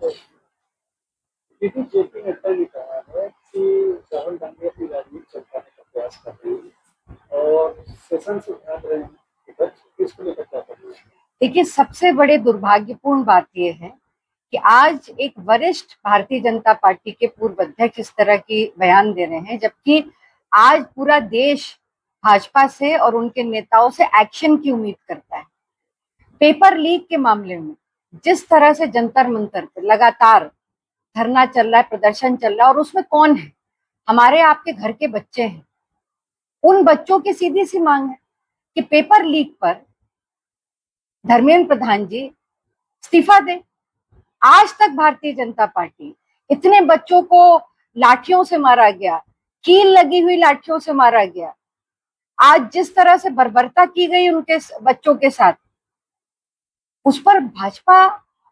दीदी जेपी नड्डा जी कहा है कि राहुल गांधी अपनी राजनीति चमकाने का प्रयास कर रही है और सेशन से भाग रहे हैं। इसको लेकर क्या करेंगे? देखिए, सबसे बड़े दुर्भाग्यपूर्ण बात यह है कि आज एक वरिष्ठ भारतीय जनता पार्टी के पूर्व अध्यक्ष इस तरह की बयान दे रहे हैं, जबकि आज पूरा देश भाजपा से और उनके नेताओं से एक्शन की उम्मीद करता है। पेपर लीक के मामले में जिस तरह से जंतर मंतर पर लगातार धरना चल रहा है, प्रदर्शन चल रहा है, और उसमें कौन है? हमारे आपके घर के बच्चे हैं। उन बच्चों की सीधी सी मांग है कि पेपर लीक पर धर्मेंद्र प्रधान जी इस्तीफा दें। आज तक भारतीय जनता पार्टी, इतने बच्चों को लाठियों से मारा गया, कील लगी हुई लाठियों से मारा गया, आज जिस तरह से बर्बरता की गई उनके बच्चों के साथ, उस पर भाजपा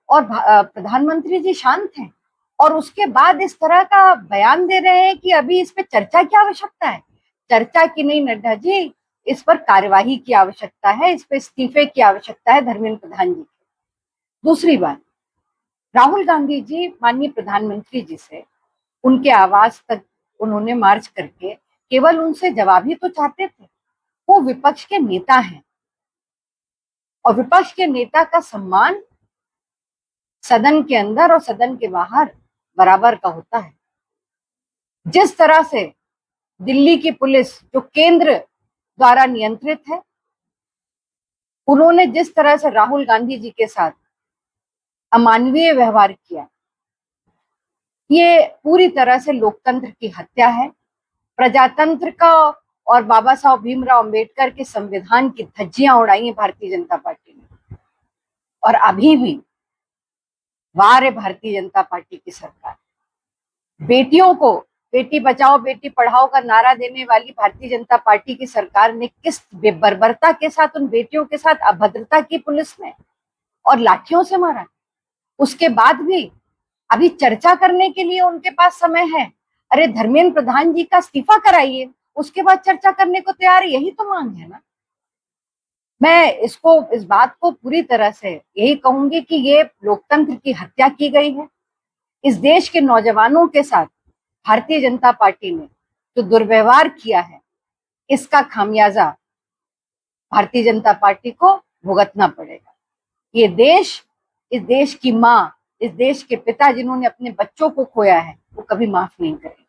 और प्रधानमंत्री जी शांत हैं, और उसके बाद इस तरह का बयान दे रहे हैं कि अभी इस पे चर्चा की आवश्यकता है। चर्चा की नहीं नड्डा जी, इस पर कार्यवाही की आवश्यकता है, इस पे इस्तीफे की आवश्यकता है धर्मेंद्र प्रधान जी। दूसरी बात, राहुल गांधी जी माननीय प्रधानमंत्री जी से उनके आवास तक उन्होंने मार्च करके केवल उनसे जवाब ही तो चाहते थे। वो विपक्ष के नेता हैं और विपक्ष के नेता का सम्मान सदन के अंदर और सदन के बाहर बराबर का होता है। जिस तरह से दिल्ली की पुलिस, जो केंद्र द्वारा नियंत्रित है, उन्होंने जिस तरह से राहुल गांधी जी के साथ अमानवीय व्यवहार किया, ये पूरी तरह से लोकतंत्र की हत्या है। प्रजातंत्र का और बाबा साहब भीमराव अंबेडकर के संविधान की धज्जियां उड़ाई है भारतीय जनता पार्टी ने, और अभी भी वार है भारतीय जनता पार्टी की सरकार। बेटियों को बेटी बचाओ बेटी पढ़ाओ का नारा देने वाली भारतीय जनता पार्टी की सरकार ने किस बर्बरता के साथ उन बेटियों के साथ अभद्रता की पुलिस ने, और लाठियों से मारा। उसके बाद भी अभी चर्चा करने के लिए उनके पास समय है। अरे धर्मेंद्र प्रधान जी का इस्तीफा कराइए, उसके बाद चर्चा करने को तैयार है। यही तो मांग है ना। मैं इस बात को पूरी तरह से यही कहूंगी कि ये लोकतंत्र की हत्या की गई है। इस देश के नौजवानों के साथ भारतीय जनता पार्टी ने जो दुर्व्यवहार किया है, इसका खामियाजा भारतीय जनता पार्टी को भुगतना पड़ेगा। ये देश, इस देश की माँ, इस देश के पिता जिन्होंने अपने बच्चों को खोया है, वो कभी माफ नहीं करेंगे।